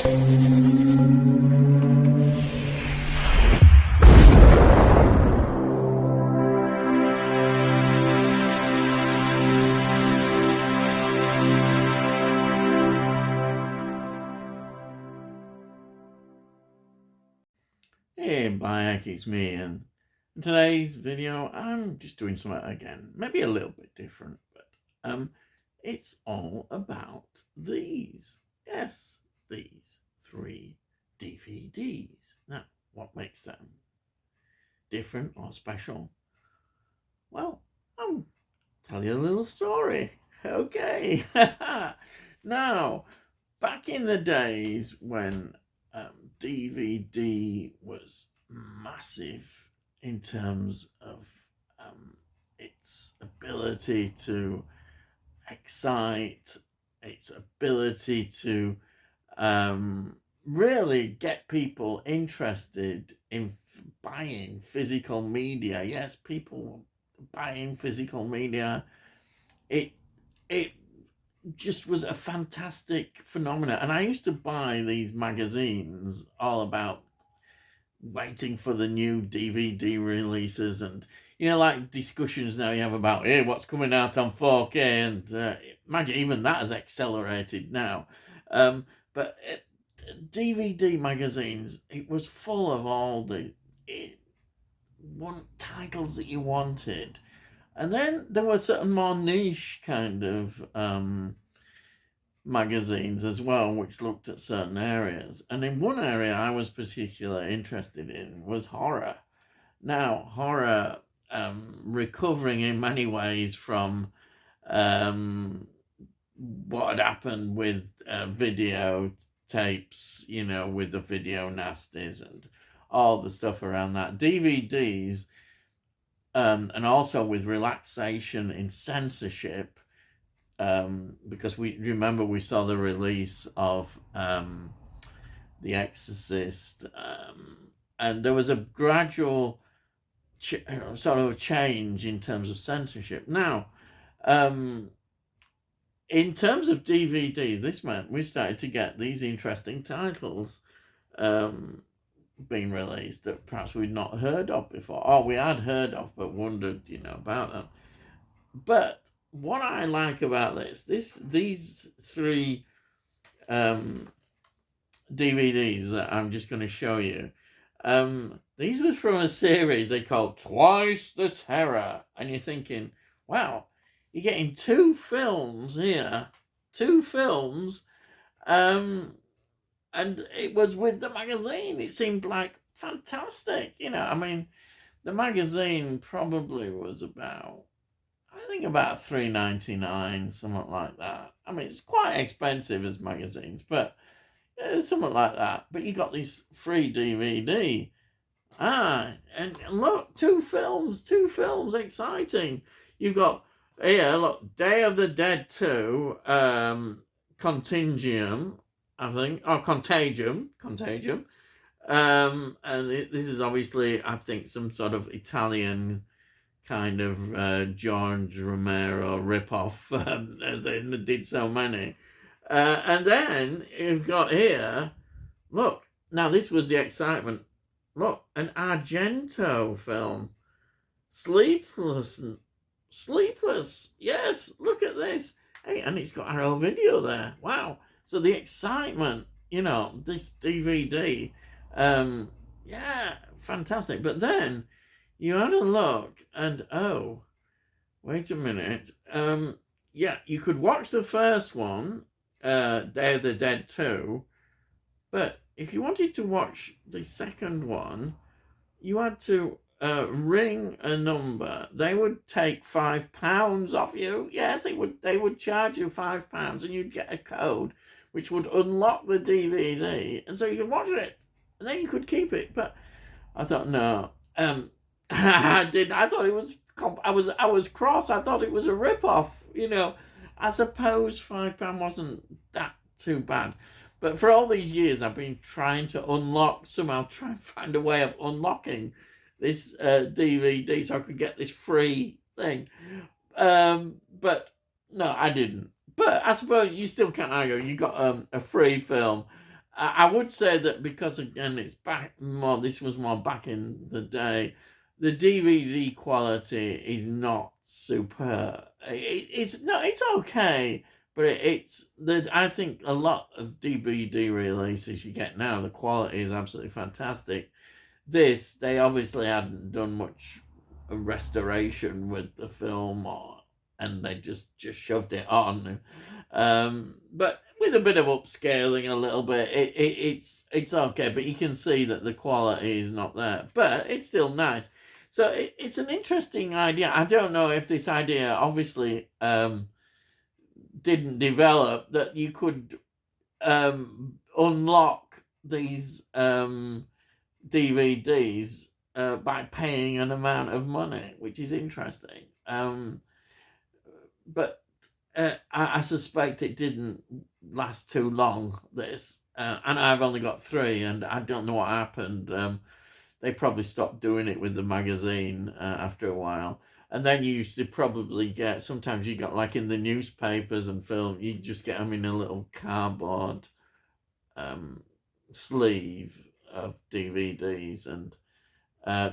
Hey, Bayek, it's me, and in today's video, I'm just doing something again, maybe a little bit different, but it's all about these. Yes, these 3 DVDs. Now, what makes them different or special? Well, I'll tell you a little story. Okay. Now, back in the days when DVD was massive in terms of its ability to excite, its ability to really get people interested in buying physical media. Yes, people buying physical media. It it just was a fantastic phenomenon. And I used to buy these magazines all about waiting for the new DVD releases, and like discussions now you have about, hey, what's coming out on 4K, and imagine even that has accelerated now. But DVD magazines, it was full of all the titles that you wanted. And then there were certain more niche kind of magazines as well, which looked at certain areas. And in one area I was particularly interested in was horror. Now, horror, recovering in many ways from what had happened with video tapes, with the video nasties and all the stuff around that. DVDs, and also with relaxation in censorship, because we saw the release of The Exorcist, and there was a gradual sort of change in terms of censorship. Now, in terms of DVDs, this meant we started to get these interesting titles being released that perhaps we'd not heard of before, or we had heard of but wondered, about them. But what I like about these 3 DVDs that I'm just going to show you, these were from a series they called Twice the Terror, and you're thinking, wow, you're getting 2 films here, 2 films, and it was with the magazine. It seemed like fantastic. The magazine probably was about $3.99, something like that. It's quite expensive as magazines, but something like that. But you got this free DVD. And look, 2 films, exciting. You've got here, look, Day of the Dead 2, Contagium, I think, or Contagium. And this is obviously, I think, some sort of Italian kind of George Romero ripoff, as they did so many. And then you've got here, look, now this was the excitement. Look, an Argento film, Sleepless. Yes, look at this. Hey, and it's got our own video there. Wow. So the excitement, this DVD, yeah, fantastic. But then you had a look, and oh, wait a minute. Yeah, you could watch the first one, Day of the Dead 2, but if you wanted to watch the second one, you had to ring a number. They would take £5 off you. Yes, they would charge you £5, and you'd get a code which would unlock the DVD, and so you could watch it, and then you could keep it. But I thought, no, I thought it was. I was cross. I thought it was a rip-off. I suppose £5 wasn't that too bad. But for all these years, I've been trying to try and find a way of unlocking this DVD so I could get this free thing. But no, I didn't. But I suppose you still can't argue. You got a free film, I would say that because again it's back more. This was more back in the day. The DVD quality is not superb. It's no, it's okay, but it's the. I think a lot of DVD releases you get now, the quality is absolutely fantastic. This they obviously hadn't done much restoration with the film, and they just shoved it on. But with a bit of upscaling, a little bit, it's okay. But you can see that the quality is not there, but it's still nice. So it's an interesting idea. I don't know if this idea obviously didn't develop that you could unlock these DVDs by paying an amount of money, which is interesting. But I suspect it didn't last too long, this. And I've only got 3, and I don't know what happened. They probably stopped doing it with the magazine after a while. And then you used to probably get, sometimes you got like in the newspapers and film, you just get them in a little cardboard sleeve of DVDs, and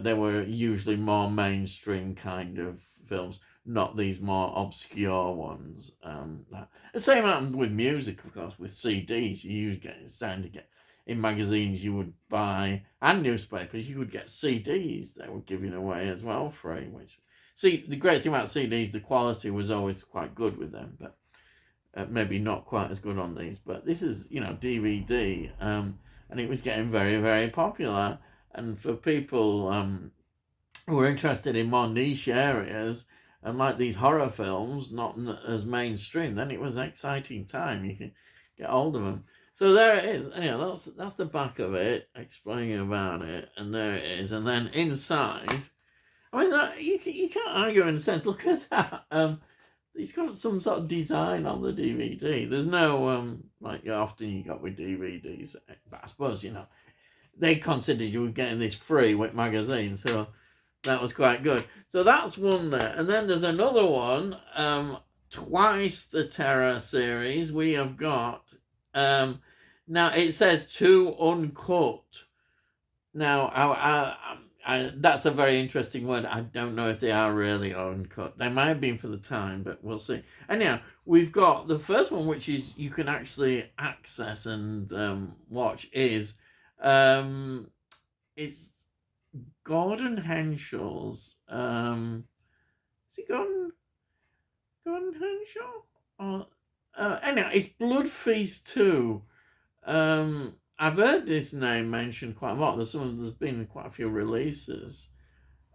they were usually more mainstream kind of films, not these more obscure ones. The same happened with music, of course, with CDs. You starting to get in magazines you would buy, and newspapers you would get CDs they were giving away as well free. Which, see, the great thing about CDs, the quality was always quite good with them, but maybe not quite as good on these. But this is, DVD, and it was getting very, very popular. And for people who are interested in more niche areas and like these horror films, not as mainstream, then it was an exciting time. You can get hold of them. So there it is. Anyway, that's the back of it, explaining about it, and there it is. And then inside, I mean, you can't argue in a sense. Look at that. He's got some sort of design on the DVD. There's no like often you got with DVDs, but I suppose they considered you were getting this free with magazines, so that was quite good. So that's one there, and then there's another one. Twice the Terror series. We have got now it says 2 uncut. Now that's a very interesting word. I don't know if they are really uncut. They might have been for the time, but we'll see. Anyhow, we've got the first one, which is you can actually access and watch. Is it's Gordon Henshaw's. Is it Gordon Henshaw? Or anyhow, it's Blood Feast 2. I've heard this name mentioned quite a lot. There's been quite a few releases.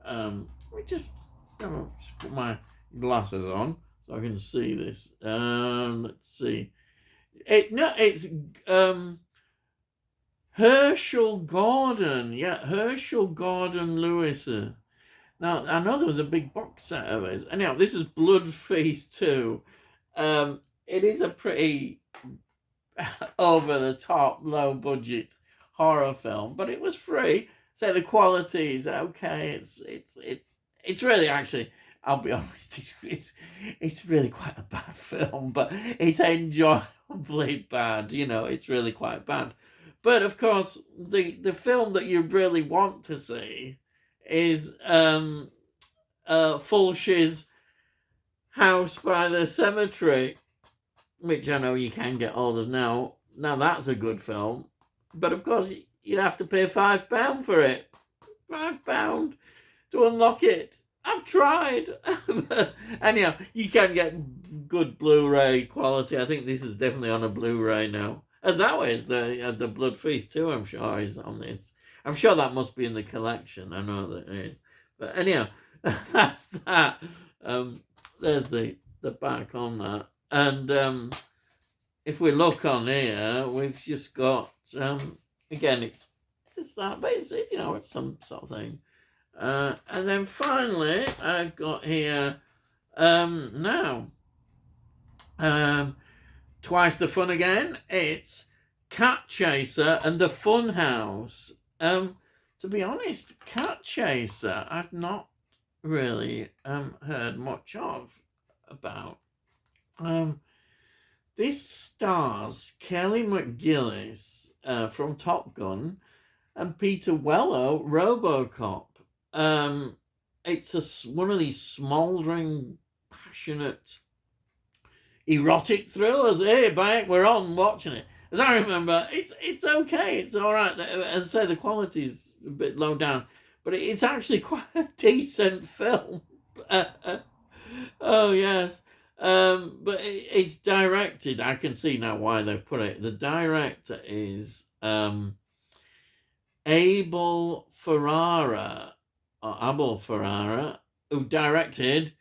Let me just put my glasses on so I can see this. Let's see. It's Herschel Gordon. Yeah, Herschel Gordon Lewis. Now, I know there was a big box set of it. Anyhow, this is Blood Feast 2. It is a pretty over the top, low budget horror film, but it was free. So the quality is okay. It's really, actually, I'll be honest, it's really quite a bad film, but it's enjoyably bad. It's really quite bad. But of course, the film that you really want to see is Fulci's House by the Cemetery, which I know you can get hold of now. Now that's a good film, but of course you'd have to pay £5 for it. £5 to unlock it. I've tried. Anyhow, you can get good Blu-ray quality. I think this is definitely on a Blu-ray now. As that way, the Blood Feast too, I'm sure, is on it. I'm sure that must be in the collection. I know that it is. But anyhow, that's that. There's the back on that. And if we look on here, we've just got, again, it's that, but it's some sort of thing. And then finally, I've got here, now, twice the fun again. It's Cat Chaser and the Fun House. To be honest, Cat Chaser, I've not really heard much about. This stars Kelly McGillis, from Top Gun, and Peter Weller, RoboCop. It's one of these smouldering, passionate, erotic thrillers. Hey, back, we're on watching it. As I remember, it's okay. It's all right. As I say, the quality's a bit low down, but it's actually quite a decent film. Oh yes. But it's directed. I can see now why they've put it. The director is Abel Ferrara, who directed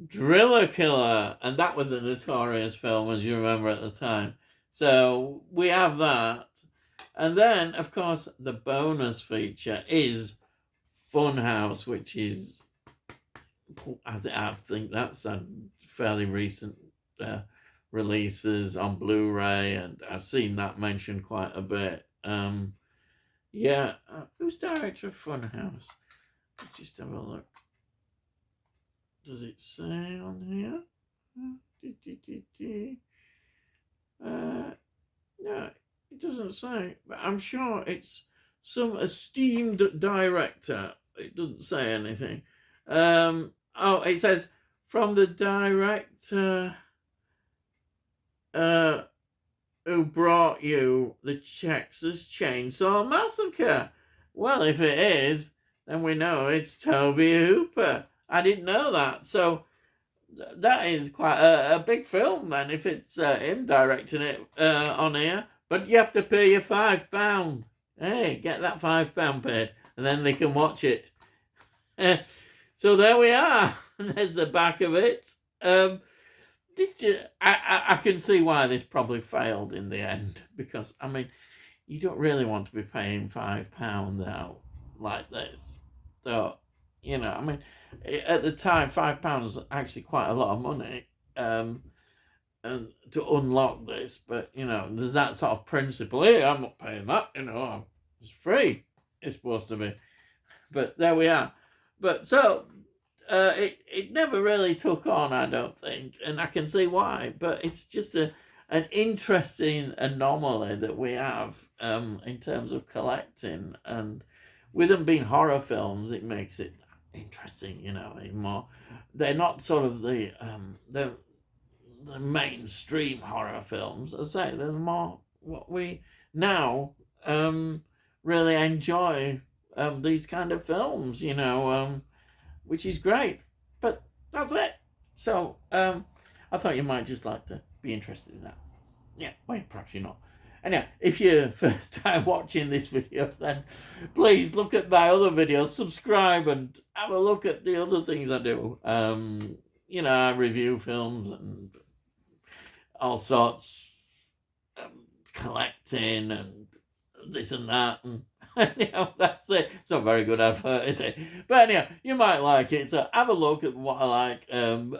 Driller Killer, and that was a notorious film, as you remember at the time. So we have that, and then of course the bonus feature is Funhouse, which is, I think that's a fairly recent releases on Blu-ray, and I've seen that mentioned quite a bit. Who's director of Funhouse? Let's just have a look. Does it say on here? No, it doesn't say, but I'm sure it's some esteemed director. It doesn't say anything. It says from the director who brought you the Texas Chainsaw Massacre. Well, if it is, then we know it's Tobe Hooper. I didn't know that. So that is quite a big film then, if it's him directing it on here. But you have to pay your £5. Hey, get that £5 paid, and then they can watch it. So there we are. There's the back of it. I can see why this probably failed in the end, because I mean, you don't really want to be paying £5 out like this. So, I mean, at the time, £5 was actually quite a lot of money, and to unlock this. But there's that sort of principle. Hey, I'm not paying that. It's free. It's supposed to be. But there we are. But so it never really took on, I don't think, and I can see why. But it's just an interesting anomaly that we have in terms of collecting, and with them being horror films, it makes it interesting. Even more. They're not sort of the mainstream horror films. As I say, they're more what we now really enjoy. These kind of films, which is great. But that's it. So I thought you might just like to be interested in that. Yeah, well, perhaps you're not. Anyway, if you're first time watching this video, then please look at my other videos, subscribe, and have a look at the other things I do. I review films and all sorts, collecting and this and that, and that's it. It's not very good advert, is it? But anyhow, you might like it. So have a look at what I like. And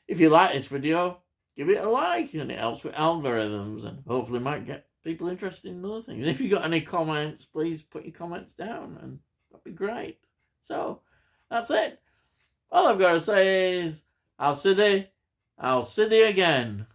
if you like this video, give it a like, and it helps with algorithms, and hopefully might get people interested in other things. If you got any comments, please put your comments down, and that'd be great. So that's it. All I've got to say is I'll see thee again.